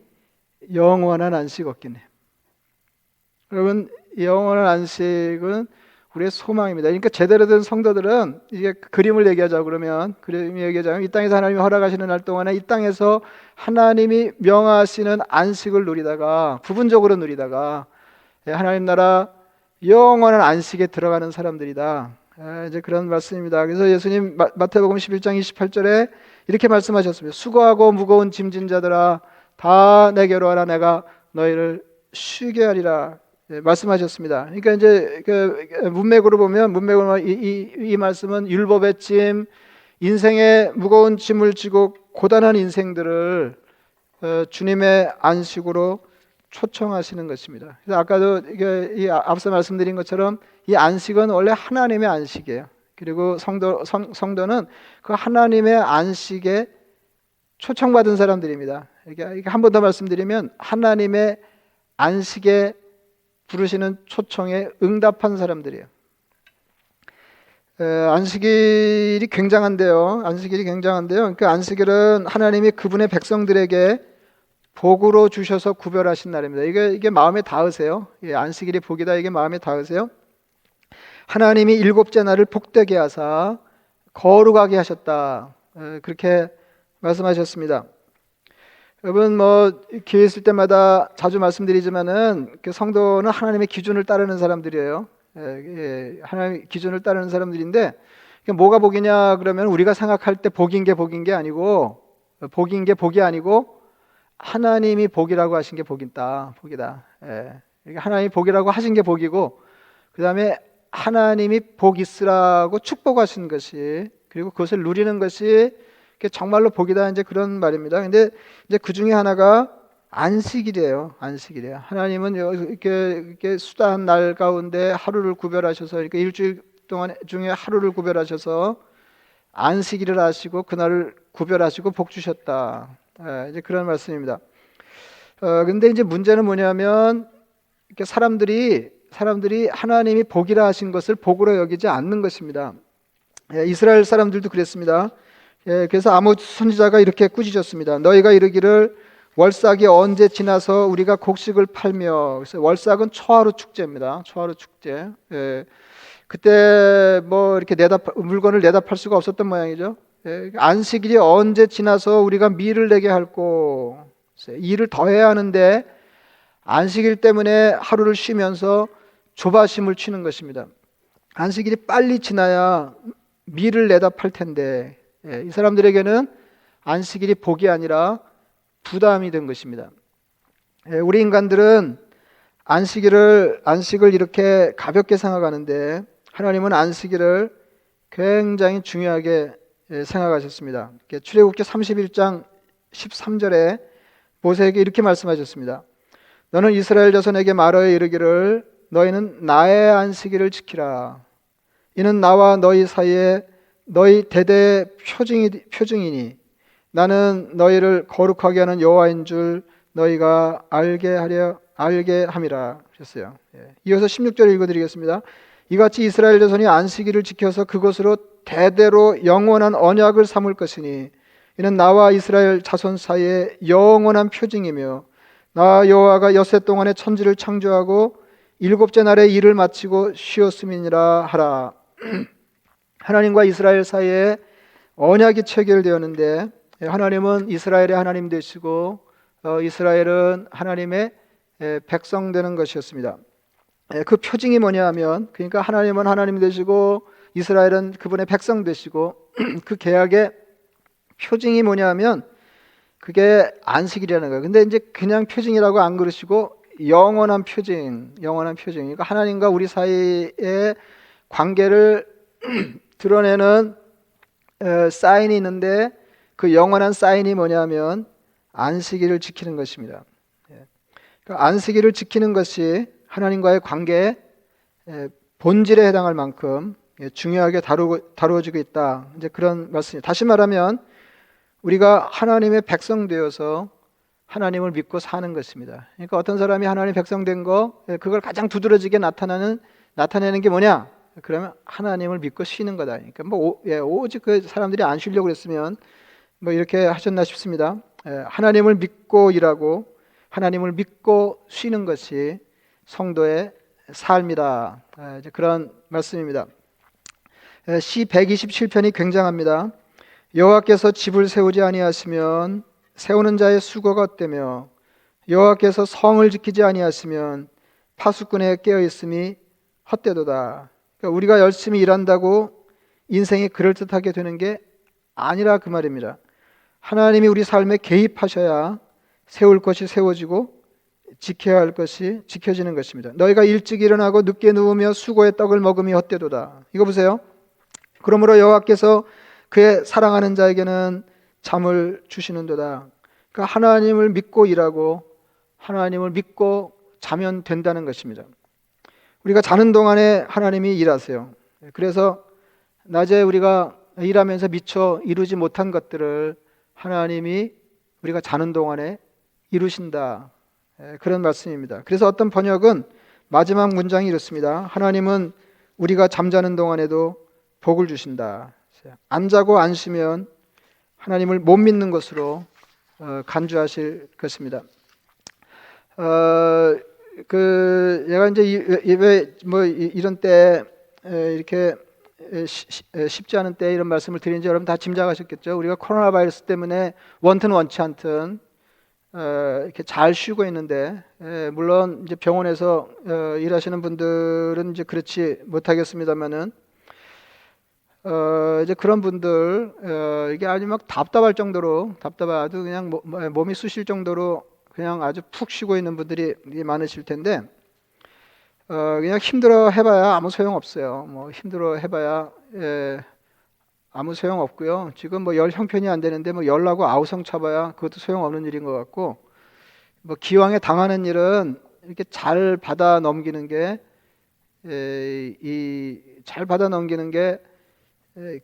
영원한 안식 없겠네. 여러분, 영원한 안식은 우리의 소망입니다. 그러니까 제대로 된 성도들은 이게 그림을 얘기하자 그러면 이 땅에서 하나님이 허락하시는 날 동안에 이 땅에서 하나님이 명하시는 안식을 누리다가 부분적으로 누리다가 하나님 나라 영원한 안식에 들어가는 사람들이다. 이제 그런 말씀입니다. 그래서 예수님 마태복음 11장 28절에 이렇게 말씀하셨습니다. 수고하고 무거운 짐진 자들아 다 내게로 와라 내가 너희를 쉬게 하리라. 말씀하셨습니다. 그러니까 이제 그 문맥으로 보면 이 말씀은 율법의 짐, 인생의 무거운 짐을 지고 고단한 인생들을 주님의 안식으로 초청하시는 것입니다. 그래서 아까도 앞서 말씀드린 것처럼 이 안식은 원래 하나님의 안식이에요. 그리고 성도는 그 하나님의 안식에 초청받은 사람들입니다. 이렇게 한 번 더 말씀드리면 하나님의 안식에 부르시는 초청에 응답한 사람들이에요. 안식일이 굉장한데요. 그 안식일은 하나님이 그분의 백성들에게 복으로 주셔서 구별하신 날입니다. 이게 마음에 닿으세요? 안식일이 복이다. 이게 마음에 닿으세요? 하나님이 일곱째 날을 복되게 하사 거룩하게 하셨다. 그렇게 말씀하셨습니다. 여러분 뭐 기회 있을 때마다 자주 말씀드리지만은 그 성도는 하나님의 기준을 따르는 사람들이에요. 하나님의 기준을 따르는 사람들인데 뭐가 복이냐 그러면 우리가 생각할 때 복인 게 아니고 복인 게 복이 아니고 하나님이 복이라고 하신 게 복이다. 하나님이 복이라고 하신 게 복이고 그 다음에 하나님이 복 있으라고 축복하신 것이 그리고 그것을 누리는 것이 정말로 복이다 이제 그런 말입니다. 근데 이제 그 중에 하나가 안식일이에요. 하나님은 이렇게 수다한 날 가운데 하루를 구별하셔서 이렇게 일주일 동안 중에 하루를 구별하셔서 안식일을 하시고 그날을 구별하시고 복 주셨다. 이제 그런 말씀입니다. 근데 이제 문제는 뭐냐면 이렇게 사람들이 하나님이 복이라 하신 것을 복으로 여기지 않는 것입니다. 이스라엘 사람들도 그랬습니다. 그래서 아모스 선지자가 이렇게 꾸짖었습니다. 너희가 이르기를 월삭이 언제 지나서 우리가 곡식을 팔며, 그래서 월삭은 초하루 축제입니다. 초하루 축제. 그때 뭐 이렇게 물건을 내다 팔 수가 없었던 모양이죠. 안식일이 언제 지나서 우리가 밀을 내게 할꼬. 일을 더 해야 하는데 안식일 때문에 하루를 쉬면서 조바심을 치는 것입니다. 안식일이 빨리 지나야 밀을 내다 팔 텐데 이 사람들에게는 안식일이 복이 아니라 부담이 된 것입니다. 우리 인간들은 안식을 이렇게 가볍게 생각하는데 하나님은 안식일을 굉장히 중요하게 생각하셨습니다. 출애굽기 31장 13절에 모세에게 이렇게 말씀하셨습니다. 너는 이스라엘 자손에게 말하여 이르기를 너희는 나의 안식일을 지키라. 이는 나와 너희 사이에 너희 대대의 표징이니 나는 너희를 거룩하게 하는 여호와인 줄 너희가 알게 함이라 하셨어요. 이어서 16절을 읽어드리겠습니다. 이같이 이스라엘 자손이 안식일을 지켜서 그것으로 대대로 영원한 언약을 삼을 것이니 이는 나와 이스라엘 자손 사이에 영원한 표징이며 나 여호와가 엿새 동안에 천지를 창조하고 일곱째 날에 일을 마치고 쉬었음이니라 하라. 하나님과 이스라엘 사이에 언약이 체결되었는데 하나님은 이스라엘의 하나님 되시고 이스라엘은 하나님의 백성 되는 것이었습니다. 그 표징이 뭐냐 하면 그러니까 하나님은 하나님 되시고 이스라엘은 그분의 백성 되시고 그 계약의 표징이 뭐냐 하면 그게 안식일이라는 거예요. 근데 이제 그냥 표징이라고 안 그러시고 영원한 표징. 그러니까 하나님과 우리 사이의 관계를 드러내는 사인이 있는데 그 영원한 사인이 뭐냐면 안식일을 지키는 것입니다. 그러니까 안식일을 지키는 것이 하나님과의 관계의 본질에 해당할 만큼 중요하게 다루어지고 있다. 이제 그런 말씀입니다. 다시 말하면 우리가 하나님의 백성 되어서 하나님을 믿고 사는 것입니다. 그러니까 어떤 사람이 하나님의 백성 된 거 그걸 가장 두드러지게 나타내는 게 뭐냐? 그러면 하나님을 믿고 쉬는 거다. 그러니까 오직 그 사람들이 안 쉬려고 그랬으면 뭐 이렇게 하셨나 싶습니다. 하나님을 믿고 일하고 하나님을 믿고 쉬는 것이 성도의 삶이다. 이제 그런 말씀입니다. 시 127편이 굉장합니다. 여호와께서 집을 세우지 아니하시면 세우는 자의 수고가 헛되며 여호와께서 성을 지키지 아니하시면 파수꾼에 깨어 있음이 헛되도다. 그러니까 우리가 열심히 일한다고 인생이 그럴듯하게 되는 게 아니라 그 말입니다. 하나님이 우리 삶에 개입하셔야 세울 것이 세워지고 지켜야 할 것이 지켜지는 것입니다. 너희가 일찍 일어나고 늦게 누우며 수고의 떡을 먹음이 헛되도다. 이거 보세요. 그러므로 여호와께서 그의 사랑하는 자에게는 잠을 주시는도다. 그러니까 하나님을 믿고 일하고 하나님을 믿고 자면 된다는 것입니다. 우리가 자는 동안에 하나님이 일하세요. 그래서 낮에 우리가 일하면서 미처 이루지 못한 것들을 하나님이 우리가 자는 동안에 이루신다. 그런 말씀입니다. 그래서 어떤 번역은 마지막 문장이 이렇습니다. 하나님은 우리가 잠자는 동안에도 복을 주신다. 안 자고 안 쉬면 하나님을 못 믿는 것으로 간주하실 것입니다. 얘가 이제 예배 뭐 이런 때 이렇게 쉽지 않은 때 이런 말씀을 드린지 여러분 다 짐작하셨겠죠. 우리가 코로나 바이러스 때문에 원튼 원치 않든 이렇게 잘 쉬고 있는데, 물론 이제 병원에서 일하시는 분들은 이제 그렇지 못하겠습니다만은, 이제 그런 분들, 이게 아주 막 답답할 정도로, 아주 그냥 몸이 쑤실 정도로 그냥 아주 푹 쉬고 있는 분들이 많으실 텐데, 그냥 힘들어 해봐야 아무 소용 없어요. 뭐 힘들어 해봐야 아무 소용 없고요. 지금 뭐 열 형편이 안 되는데 뭐 열나고 아우성 쳐봐야 그것도 소용 없는 일인 것 같고, 뭐 기왕에 당하는 일은 이렇게 잘 받아 넘기는 게, 잘 받아 넘기는 게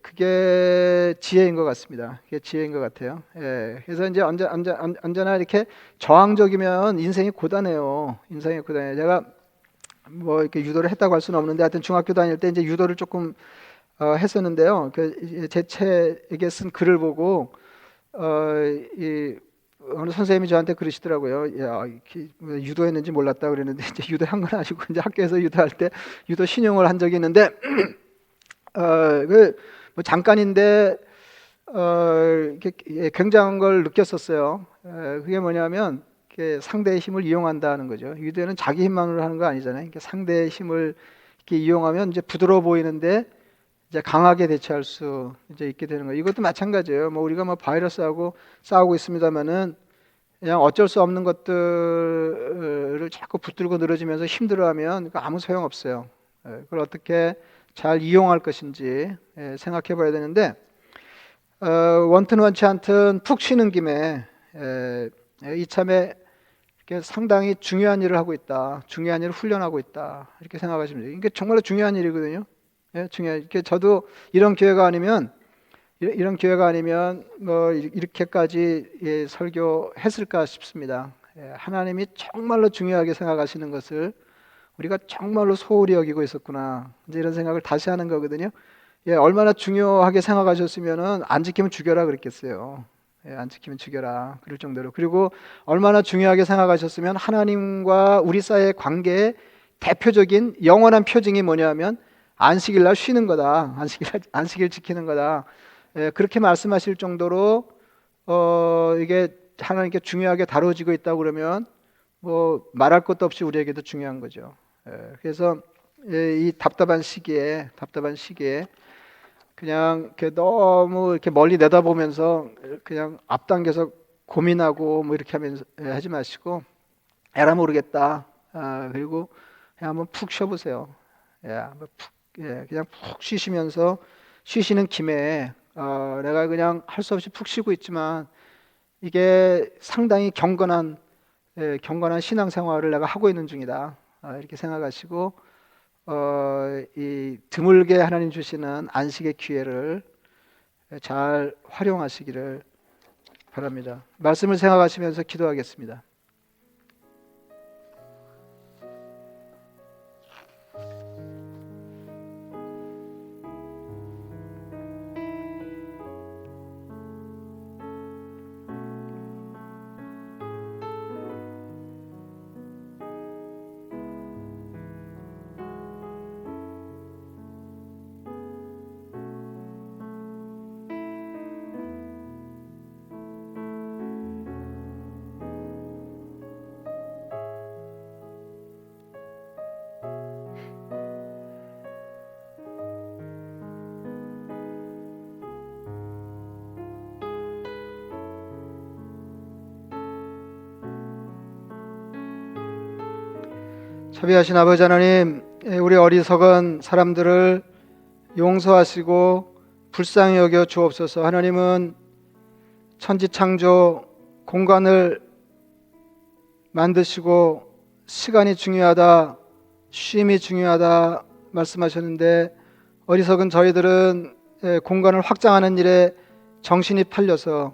그게 지혜인 것 같습니다. 그게 지혜인 것 같아요. 그래서 이제 언제나 이렇게 저항적이면 인생이 고단해요. 인생이 고단해요. 제가 뭐 이렇게 유도를 했다고 할 수는 없는데, 하여튼 중학교 다닐 때 이제 유도를 조금 했었는데요. 제 책에 쓴 글을 보고 어느 선생님이 저한테 그러시더라고요. 야, 유도했는지 몰랐다 그랬는데, 이제 유도한 건 아니고 이제 학교에서 유도할 때 유도 신용을 한 적이 있는데, 뭐 잠깐인데 이렇게 굉장한 걸 느꼈었어요. 그게 뭐냐면 상대의 힘을 이용한다는 거죠. 유도는 자기 힘만으로 하는 거 아니잖아요. 상대의 힘을 이렇게 이용하면 이제 부드러워 보이는데 이제 강하게 대처할 수 이제 있게 되는 거예요. 이것도 마찬가지예요. 뭐 우리가 뭐 바이러스하고 싸우고 있습니다만은 그냥 어쩔 수 없는 것들을 자꾸 붙들고 늘어지면서 힘들어하면 아무 소용 없어요. 그걸 어떻게 잘 이용할 것인지 생각해 봐야 되는데, 원튼 원치 않든 푹 쉬는 김에 이참에 이렇게 상당히 중요한 일을 하고 있다, 중요한 일을 훈련하고 있다, 이렇게 생각하시면 돼요. 이게 정말로 중요한 일이거든요. 이렇게 저도 이런 기회가 아니면 뭐 이렇게까지 설교했을까 싶습니다. 하나님이 정말로 중요하게 생각하시는 것을 우리가 정말로 소홀히 여기고 있었구나, 이제 이런 생각을 다시 하는 거거든요. 얼마나 중요하게 생각하셨으면은 안 지키면 죽여라 그랬겠어요. 안 지키면 죽여라 그럴 정도로. 그리고 얼마나 중요하게 생각하셨으면 하나님과 우리 사이의 관계의 대표적인 영원한 표징이 뭐냐면 안식일 날 쉬는 거다, 안식일 지키는 거다, 그렇게 말씀하실 정도로 이게 하나님께 중요하게 다뤄지고 있다고 그러면 뭐 말할 것도 없이 우리에게도 중요한 거죠. 그래서 이 답답한 시기에 그냥 이렇게 너무 이렇게 멀리 내다보면서 그냥 앞당겨서 고민하고 뭐 이렇게 하면서 하지 마시고, 에라 모르겠다, 그리고 그냥 한번 푹 쉬어보세요. 그냥 푹 쉬시면서, 쉬시는 김에 내가 그냥 할 수 없이 푹 쉬고 있지만 이게 상당히 경건한 신앙생활을 내가 하고 있는 중이다, 이렇게 생각하시고 이 드물게 하나님 주시는 안식의 기회를 잘 활용하시기를 바랍니다. 말씀을 생각하시면서 기도하겠습니다. 자비하신 아버지 하나님, 우리 어리석은 사람들을 용서하시고 불쌍히 여겨 주옵소서. 하나님은 천지창조 공간을 만드시고 시간이 중요하다, 쉼이 중요하다 말씀하셨는데, 어리석은 저희들은 공간을 확장하는 일에 정신이 팔려서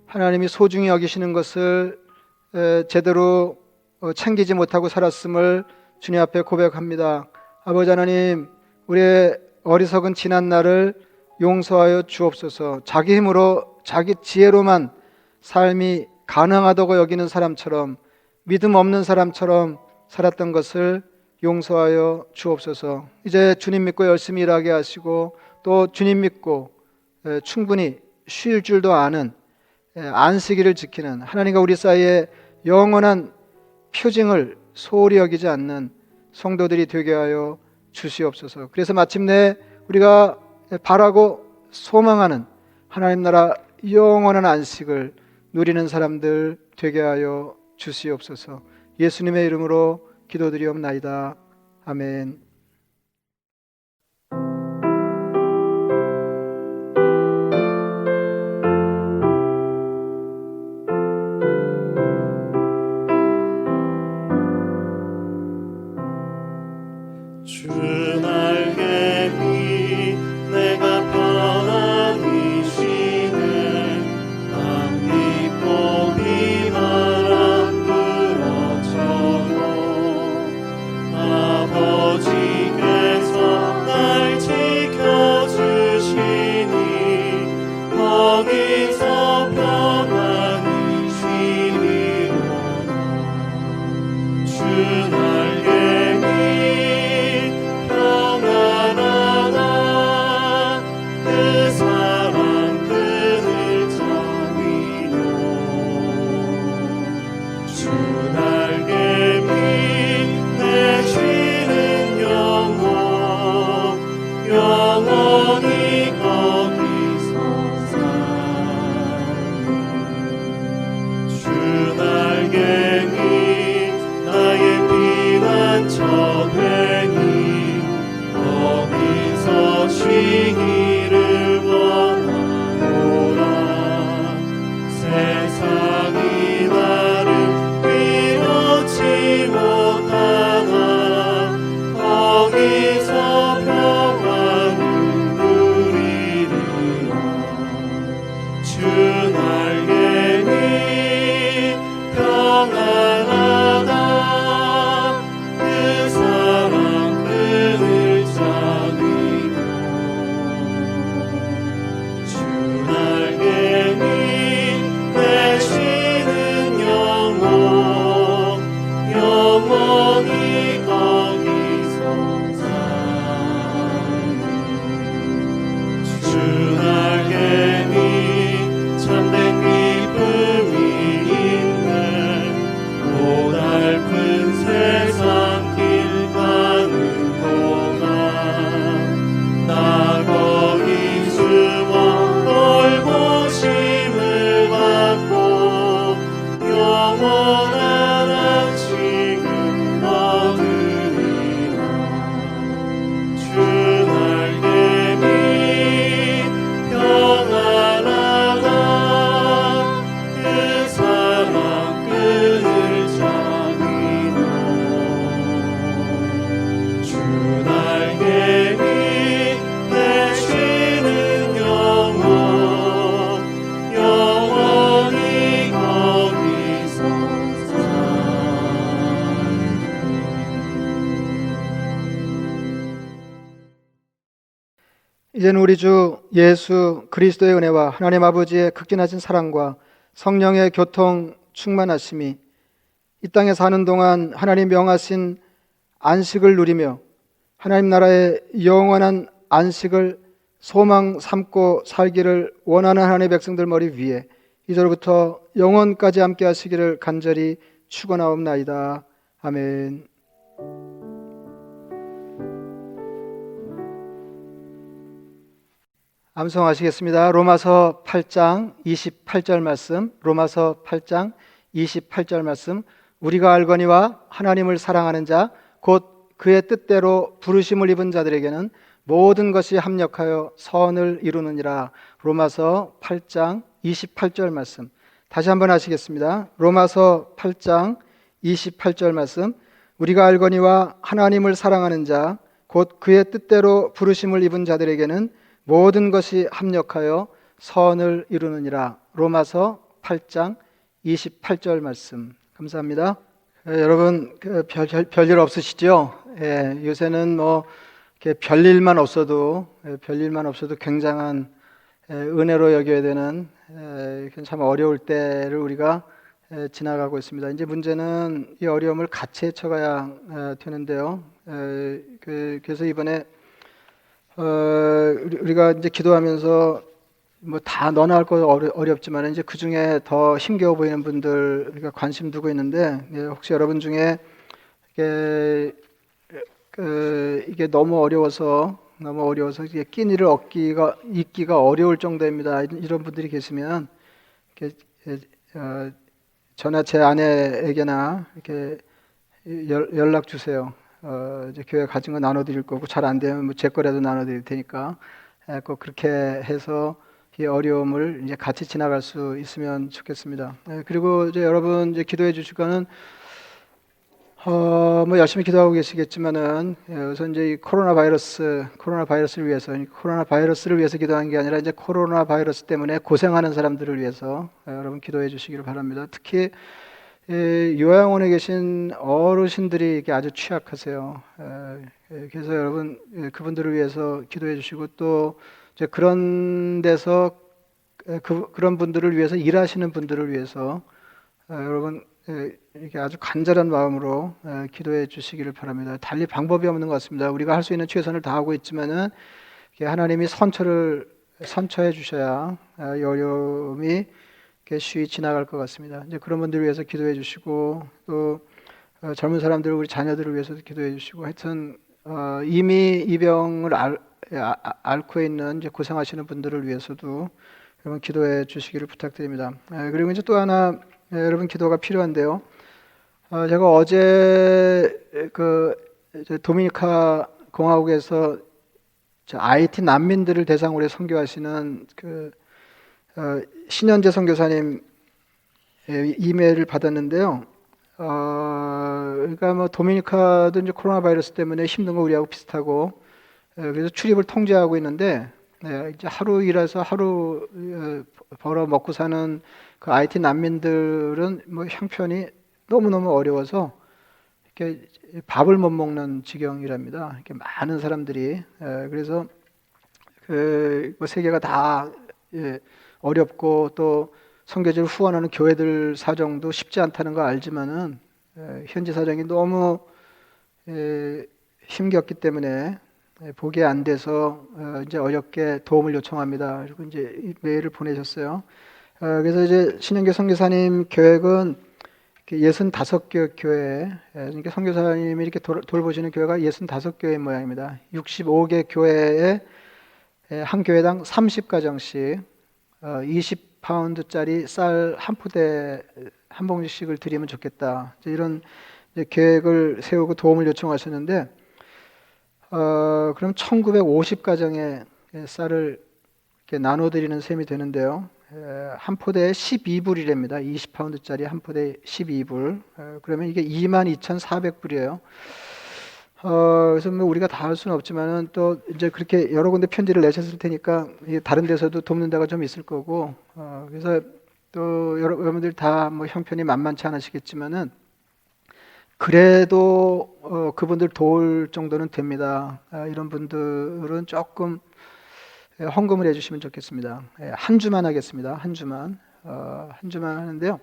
하나님이 소중히 여기시는 것을 제대로 챙기지 못하고 살았음을 주님 앞에 고백합니다. 아버지 하나님, 우리의 어리석은 지난 날을 용서하여 주옵소서. 자기 힘으로, 자기 지혜로만 삶이 가능하다고 여기는 사람처럼, 믿음 없는 사람처럼 살았던 것을 용서하여 주옵소서. 이제 주님 믿고 열심히 일하게 하시고, 또 주님 믿고 충분히 쉴 줄도 아는 안식일을 지키는 하나님과 우리 사이에 영원한 표징을 소홀히 여기지 않는 성도들이 되게 하여 주시옵소서. 그래서 마침내 우리가 바라고 소망하는 하나님 나라 영원한 안식을 누리는 사람들 되게 하여 주시옵소서. 예수님의 이름으로 기도드리옵나이다. 아멘. 주 날개미 내가 편안히 쉬는 안기고 비바람 불어쳐도 아버지께서 날 지켜주시니 거기서 평안히 쉬리로다. 주 날개미 평안하다. 그 사랑 그늘 잠이요. 주 날개미 내 쉬는 영혼 영원히 거기서 사는. 주 날개미 나의 피난처 되니 거기서 쉬기를 원하노라. 세상이 나를 위로치 못하나 거기서 평안을 누리리라. 주 날개미 평안하다. 그 사랑 그늘 잠이요. 주 날개미 내 쉬는 영혼 영원히 거기서 사는. 주 날개미 참된 기쁨이 있는 고달픈 세상 길 가는 동안 나 거기 숨어 돌보심을 받고 영원한 안식을 얻으리라. 주 날개미 평안하다. 그 사랑 그늘 잠이요. 주 날개미 내 쉬는 영혼 영원히 거기서 이제는 우리 주 예수 그리스도의 은혜와 하나님 아버지의 극진하신 사랑과 성령의 교통 충만하심이 이 땅에 사는 동안 하나님 명하신 안식을 누리며 하나님 나라의 영원한 안식을 소망 삼고 살기를 원하는 하나님의 백성들 머리 위에 이제로부터 영원까지 함께 하시기를 간절히 축원하옵나이다. 아멘. 암송하시겠습니다. 로마서 8장 28절 말씀, 로마서 8장 28절 말씀. 우리가 알거니와 하나님을 사랑하는 자 곧 그의 뜻대로 부르심을 입은 자들에게는 모든 것이 합력하여 선을 이루느니라. 로마서 8장 28절 말씀 다시 한번 하시겠습니다. 로마서 8장 28절 말씀. 우리가 알거니와 하나님을 사랑하는 자 곧 그의 뜻대로 부르심을 입은 자들에게는 모든 것이 합력하여 선을 이루느니라. 로마서 8장 28절 말씀. 감사합니다. 여러분 별일 없으시죠? 요새는 뭐 별일만 없어도 굉장한 은혜로 여겨야 되는 참 어려울 때를 우리가 지나가고 있습니다. 이제 문제는 이 어려움을 같이 헤쳐가야 되는데요. 그래서 이번에 우리가 이제 기도하면서 뭐 다 너나 할 거 어렵지만 이제 그 중에 더 힘겨워 보이는 분들 우리가 관심 두고 있는데 혹시 여러분 중에 이게 너무 어려워서 이게 끼니를 잊기가 어려울 정도입니다. 이런 분들이 계시면 저나 제 아내에게나 이렇게 연락 주세요. 이제 교회 가진 거 나눠드릴 거고 잘 안 되면 뭐 제 거라도 나눠드릴 테니까 꼭 그렇게 해서 이 어려움을 이제 같이 지나갈 수 있으면 좋겠습니다. 그리고 이제 여러분 이제 기도해 주실 거는 뭐 열심히 기도하고 계시겠지만은 우선 이제 이 코로나 바이러스를 위해서 기도하는 게 아니라 이제 코로나 바이러스 때문에 고생하는 사람들을 위해서 여러분 기도해 주시기를 바랍니다. 특히 요양원에 계신 어르신들이 이게 아주 취약하세요. 그래서 여러분 그분들을 위해서 기도해 주시고 또 이제 그런 데서 그런 분들을 위해서 일하시는 분들을 위해서 여러분 이렇게 아주 간절한 마음으로 기도해 주시기를 바랍니다. 달리 방법이 없는 것 같습니다. 우리가 할 수 있는 최선을 다하고 있지만은 하나님이 선처해 주셔야 이 어려움이 쉬이 지나갈 것 같습니다. 이제 그런 분들을 위해서 기도해 주시고 또 젊은 사람들 우리 자녀들을 위해서도 기도해 주시고 하여튼 이미 이 병을 앓고 있는 이제 고생하시는 분들을 위해서도 여러분 기도해 주시기를 부탁드립니다. 그리고 이제 또 하나 여러분 기도가 필요한데요. 제가 어제 도미니카 공화국에서 IT 난민들을 대상으로 선교하시는 신현재 선교사님 이메일을 받았는데요. 그러니까 뭐 도미니카도 이제 코로나 바이러스 때문에 힘든 거 우리하고 비슷하고 그래서 출입을 통제하고 있는데 이제 하루 일해서 하루 벌어 먹고 사는 그 IT 난민들은 뭐 형편이 너무너무 어려워서 이렇게 밥을 못 먹는 지경이랍니다. 이렇게 많은 사람들이 그래서 뭐 세계가 다 어렵고 또 선교지를 후원하는 교회들 사정도 쉽지 않다는 거 알지만은 현지 사정이 너무 힘겹기 때문에 보기에 안 돼서 이제 어렵게 도움을 요청합니다. 그리고 이제 메일을 보내셨어요. 그래서 이제 신현교 선교사님 계획은 65개 교회, 그러니까 선교사님이 이렇게 돌보시는 교회가 65교회인 모양입니다. 65개 교회에 한 교회당 30가정씩 20파운드짜리 쌀 한 포대 한 봉지씩을 드리면 좋겠다. 이런 이제 계획을 세우고 도움을 요청하셨는데 그럼 1950가정의 쌀을 이렇게 나눠드리는 셈이 되는데요. 한 포대에 12불이랍니다. 20파운드짜리 한 포대에 12불. 그러면 이게 22,400불이에요. 그래서 뭐 우리가 다 할 수는 없지만은 또 이제 그렇게 여러 군데 편지를 내셨을 테니까 다른 데서도 돕는 데가 좀 있을 거고, 그래서 또 여러분들 다 뭐 형편이 만만치 않으시겠지만은 그래도 그분들 도울 정도는 됩니다. 이런 분들은 조금 헌금을 해주시면 좋겠습니다. 한 주만 하겠습니다. 한 주만 하는데요.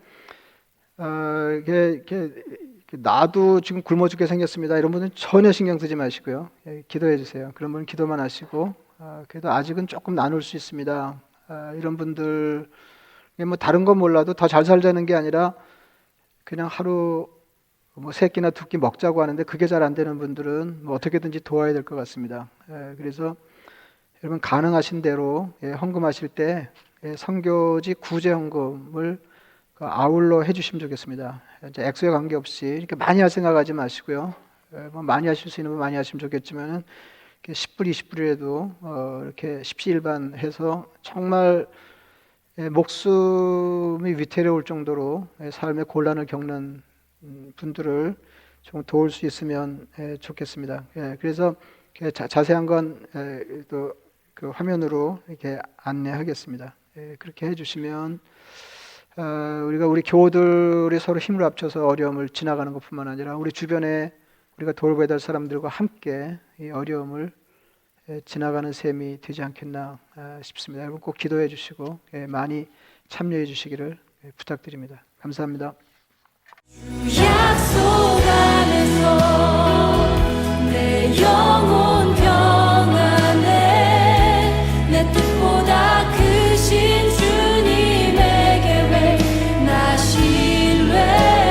나도 지금 굶어 죽게 생겼습니다. 이런 분은 전혀 신경 쓰지 마시고요. 기도해 주세요. 그런 분은 기도만 하시고 그래도 아직은 조금 나눌 수 있습니다. 이런 분들 뭐 다른 건 몰라도 더 잘 살자는 게 아니라 그냥 하루 뭐 3끼나 2끼 먹자고 하는데 그게 잘 안 되는 분들은 뭐 어떻게든지 도와야 될 것 같습니다. 그래서 여러분 가능하신 대로 헌금하실 때 선교지 구제 헌금을 아울러 해주시면 좋겠습니다. 이제 액수에 관계없이 이렇게 많이 할 생각하지 마시고요. 뭐 많이 하실 수 있는 분 많이 하시면 좋겠지만은 10불, 20불이라도 이렇게 십시일반해서 정말 목숨이 위태로울 정도로 삶의 곤란을 겪는 분들을 좀 도울 수 있으면 좋겠습니다. 그래서 자세한 건 또 그 화면으로 이렇게 안내하겠습니다. 그렇게 해주시면 우리가 우리 교우들이 서로 힘을 합쳐서 어려움을 지나가는 것뿐만 아니라 우리 주변에 우리가 돌봐야 될 사람들과 함께 이 어려움을 지나가는 셈이 되지 않겠나 싶습니다. 여러분 꼭 기도해 주시고 많이 참여해 주시기를 부탁드립니다. 감사합니다. 약속